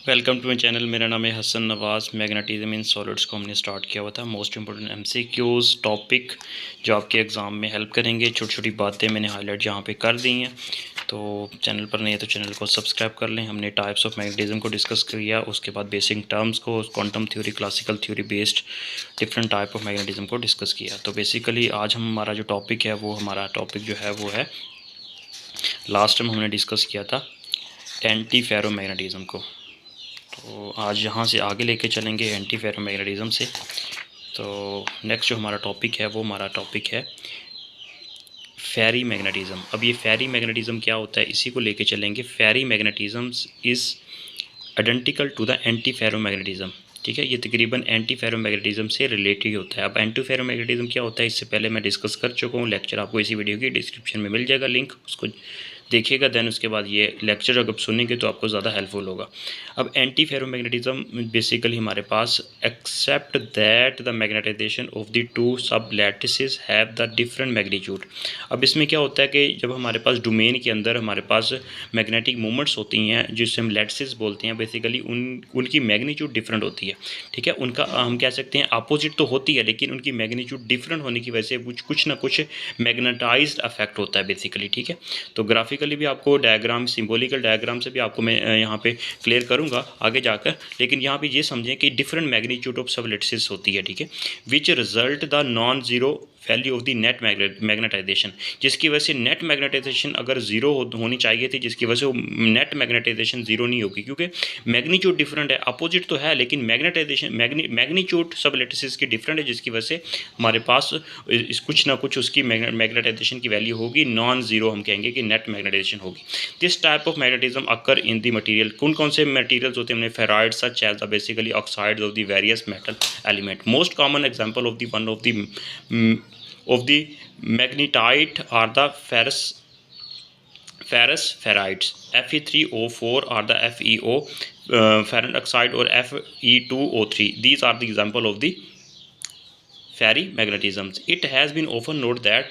Welcome to my channel. मेरा नाम है हसन नवाज़। मैग्नेटिज्म इन सॉलिड्स को हमने स्टार्ट किया हुआ था। मोस्ट इंपॉर्टेंट एमसीक्यूज़ टॉपिक जो आपके एग्ज़ाम में हेल्प करेंगे। छोटी छोटी बातें मैंने हाईलाइट यहाँ पे कर दी हैं। तो चैनल पर नहीं है तो चैनल को सब्सक्राइब कर लें। हमने टाइप्स ऑफ मैग्नेटिज्म को डिस्कस किया, उसके बाद बेसिक टर्म्स को, quantum theory, classical theory based different type of magnetism को डिस्कस किया। तो बेसिकली आज हमारा जो टॉपिक है वो हमारा टॉपिक जो है वो है, लास्ट टाइम हमने डिस्कस किया था एंटी फेरोमैग्नेटिज्म को। तो आज यहाँ से आगे लेके चलेंगे एंटी फेरोमैग्नेटिज्म से। तो नेक्स्ट जो हमारा टॉपिक है वो हमारा टॉपिक है फेरी मैग्नेटिज्म। अब ये फेरी मैग्नेटिज्म क्या होता है इसी को लेके चलेंगे। Ferrimagnetism is identical to the antiferromagnetism. ठीक है, ये तकरीबन एंटी फेरोमैग्नेटिज्म से रिलेटेड होता है। अब एंटी फेरोमैग्नेटिज्म क्या होता है इससे पहले मैं डिस्कस कर चुका हूँ। लेक्चर आपको इसी वीडियो की डिस्क्रिप्शन में मिल जाएगा लिंक, उसको देखिएगा। देन उसके बाद ये लेक्चर अगर सुनेंगे तो आपको ज़्यादा हेल्पफुल होगा। अब एंटी फेरोमैग्नेटिज्म बेसिकली हमारे पास except that the magnetisation of the two sublattices have the different magnitude. अब इसमें क्या होता है कि जब हमारे पास डोमेन के अंदर हमारे पास मैग्नेटिक मूवमेंट्स होती हैं जिससे हम लैटिसेस बोलते हैं, बेसिकली उनकी मैग्नीट्यूड डिफरेंट होती है। ठीक है, उनका हम कह सकते हैं अपोजिट तो होती है लेकिन उनकी मैग्नीट्यूड डिफरेंट होने की वजह से कुछ ना कुछ मैग्नेटाइज्ड अफेक्ट होता है बेसिकली। ठीक है, तो ग्राफिकली भी आपको डायग्राम, सिंबॉलिकल डायग्राम से भी आपको मैं यहाँ पे क्लियर करूँगा आगे जाकर। लेकिन यहाँ पे ये समझें कि different magnitude of sublattices होती है। ठीक है, which result the non zero value of the net magnetisation, जिसकी वजह से नेट मैग्नेटाइजेशन अगर जीरो होनी चाहिए थी, जिसकी वजह से वो नेट मैग्नेटाइजेशन जीरो नहीं होगी क्योंकि मैग्नीट्यूड डिफरेंट है। अपोजिट तो है लेकिन मैग्नेटाइजेशन मैग्नीट्यूड सब लैटिसेस की डिफरेंट है, जिसकी वजह से हमारे पास कुछ ना कुछ उसकी मैग्नेटाइजेशन की वैल्यू होगी नॉन जीरो, हम कहेंगे कि नेट मैग्नेटाइजेशन होगी। This type of magnetism occur in the material. कौन कौन से मटेरियल्स होते हैं हमने ferrites such as the basically oxides of the various metal element. Most common example of the one of the magnetite are the ferrous ferrites, Fe3O4 or the FeO ferrous oxide or Fe2O3. These are the example of the ferrimagnetisms. It has been often noted that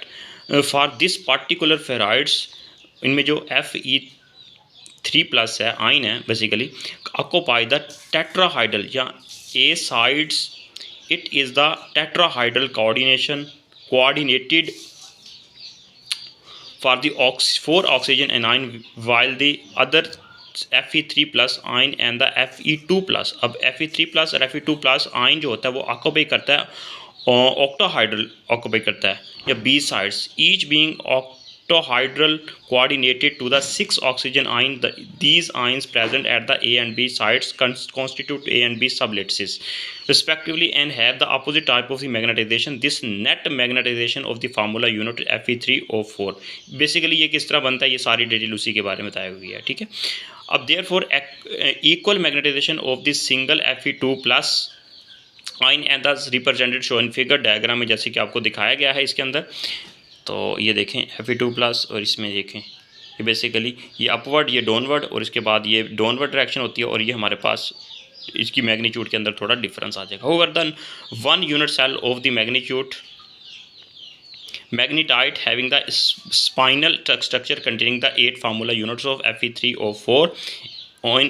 for this particular ferrites इनमें जो Fe3+ है, आइन है, basically occupy the tetrahedral या A sites. It is the tetrahedral coordinated for the 4 oxygen anion while the other Fe3+ आइन and the Fe2+। अब Fe3+ और Fe2+ आइन जो होता है वो ऑक्यूपाई करता है ऑक्टाहाइड्रल ऑक्यूपाई करता है या B sites, each being octahedral coordinated to the 6 oxygen ion. These ions present at the A and B sites constitute A and B sublattices respectively and have the opposite type of the magnetization. This net magnetization of the formula unit Fe3O4। Basically ये किस तरह बनता है ये सारी detail उसी के बारे में बताई हुई है। ठीक है, अब therefore equal magnetisation of this single Fe2+ ion and the represented show in figure diagram में, जैसे कि आपको दिखाया गया है इसके अंदर। तो ये देखें Fe2+ और इसमें देखें ये बेसिकली ये अपवर्ड, ये डाउनवर्ड, और इसके बाद ये डाउनवर्ड डायरेक्शन होती है और ये हमारे पास इसकी मैग्नीट्यूड के अंदर थोड़ा डिफरेंस आ जाएगा। However the one unit cell of the magnitude magnetite having the spinal structure containing the 8 formula units of Fe3O4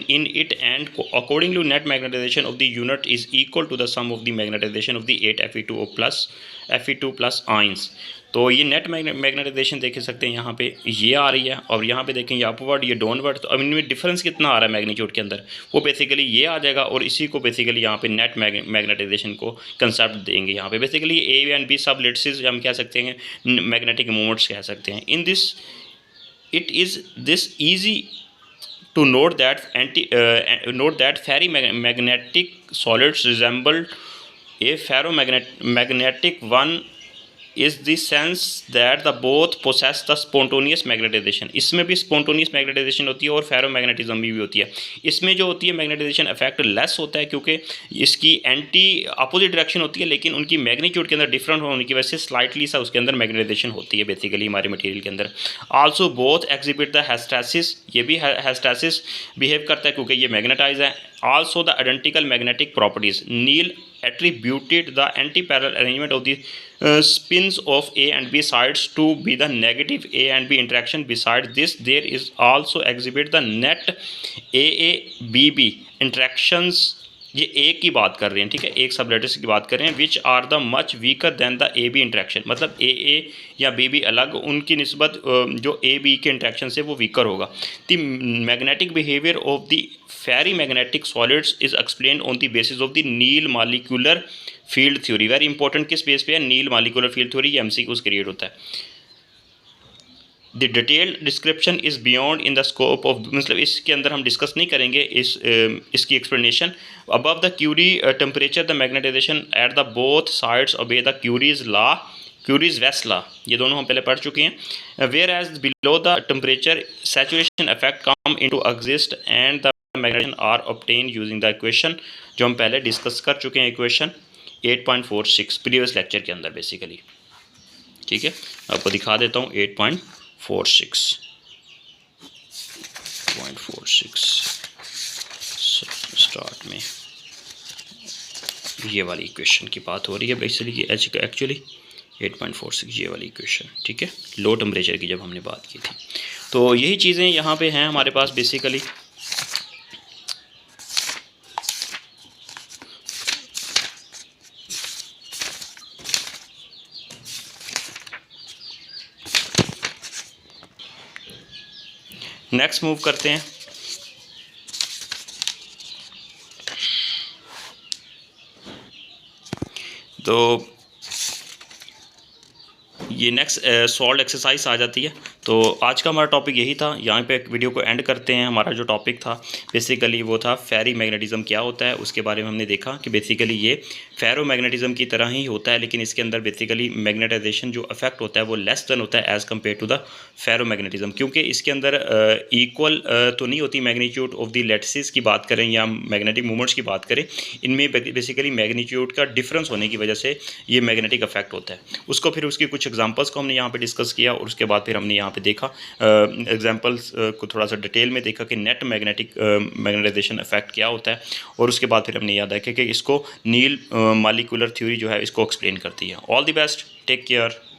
in it, and accordingly net magnetization of the unit is equal to the sum of the magnetization of the 8 Fe2+ ions। तो ये net magnetisation देख सकते हैं यहाँ पे ये आ रही है और यहाँ पे देखें ये अपवर्ड, ये डाउनवर्ड। तो अब इनमें डिफरेंस कितना आ रहा है मैग्नीट्यूड के अंदर, वो बेसिकली ये आ जाएगा और इसी को बेसिकली यहाँ पे नेट मैग्नेटाइजेशन को कंसेप्ट देंगे। यहाँ पे बेसिकली ए एंड बी सब लैटिसेस हम कह सकते हैं, मैग्नेटिक मूवमेंट्स कह सकते हैं। In this it is this easy to note that ferrimagnetic solids resemble a ferromagnetic one is the sense that the both possess the spontaneous magnetization। इसमें भी spontaneous magnetization होती है और ferromagnetism भी होती है। इसमें जो होती है मैग्नेटाइजेशन इफेक्ट लेस होता है क्योंकि इसकी एंटी अपोजिट डायरेक्शन होती है, लेकिन उनकी मैग्नीट्यूड के अंदर डिफरेंट होने की वजह से स्लाइटली सा उसके अंदर मैग्नेटाइजेशन होती है बेसिकली हमारे मटेरियल के अंदर। आल्सो बोथ एग्जिबिट द हेस्टेसिस, ये भी हेस्टेसिस बिहेव करता है क्योंकि ये मैग्नेटाइज है। Also the identical magnetic properties. Neel attributed the anti-parallel arrangement of the spins of A and B sides to be the negative A and B interaction. Besides this, there is also exhibit the net AABB interactions. ये ए की बात कर रहे हैं, ठीक है, एक सबलेटर्स की बात कर रहे हैं, which are the much weaker than the A B interaction, मतलब ए या बी बी अलग, उनकी निस्बत जो ए बी के इंट्रैक्शन से वो वीकर होगा. The magnetic behaviour of the ferrimagnetic solids is explain on the basis of the Neel molecular field theory. Very important किस बेस पे है? Neel molecular field theory. ये एमसीक्यूज क्रिएट होता है. The detailed description is beyond in the scope of, मतलब इसके अंदर हम डिस्कस नहीं करेंगे इसकी explanation. Above the Curie temperature the magnetisation at the both sides obey the Curie's law, curies Weiss law, ये दोनों हम पहले पढ़ चुके हैं. Whereas below the temperature saturation effect come into exist and the magnetisation are obtain using the equation, जो हम पहले डिस्कस कर चुके हैं इक्वेशन 8.46 प्रीवियस लेक्चर के अंदर बेसिकली. ठीक है, आपको दिखा देता हूँ 8.46 स्टार्ट में ये वाली इक्वेशन की बात हो रही है बेसिकली. एक्चुअली 8.46 ये वाली इक्वेशन, ठीक है, लो टेम्परेचर की जब हमने बात की थी. तो यही चीज़ें यहाँ पे हैं हमारे पास बेसिकली. नेक्स्ट मूव करते हैं. तो ये नेक्स्ट सॉल्व एक्सरसाइज आ जाती है. तो आज का हमारा टॉपिक यही था. यहाँ पे वीडियो को एंड करते हैं. हमारा जो टॉपिक था बेसिकली वो था फेरी मैग्नेटिज्म क्या होता है, उसके बारे में हमने देखा कि बेसिकली ये फेरो मैग्नेटिज्म की तरह ही होता है, लेकिन इसके अंदर बेसिकली मैग्नेटाइजेशन जो इफेक्ट होता है वो लेस देन होता है as compare to the ferromagnetism, क्योंकि इसके अंदर इक्वल तो नहीं होती मैग्नीट्यूड ऑफ द लैटिसेस की बात करें या मैग्नेटिक मूवमेंट्स की बात करें. इनमें बेसिकली मैग्नीट्यूड का डिफरेंस होने की वजह से ये मैग्नेटिक इफेक्ट होता है. उसको फिर उसकी कुछ एग्जांपल्स को हमने यहाँ पे डिस्कस किया और उसके बाद फिर हमने यहाँ पे देखा एग्जांपल्स को थोड़ा सा डिटेल में देखा कि नेट मैग्नेटाइजेशन इफेक्ट क्या होता है. और उसके बाद फिर हमने याद रखा कि इसको नील मॉलिक्यूलर थ्योरी जो है इसको एक्सप्लेन करती है. All the best, take care.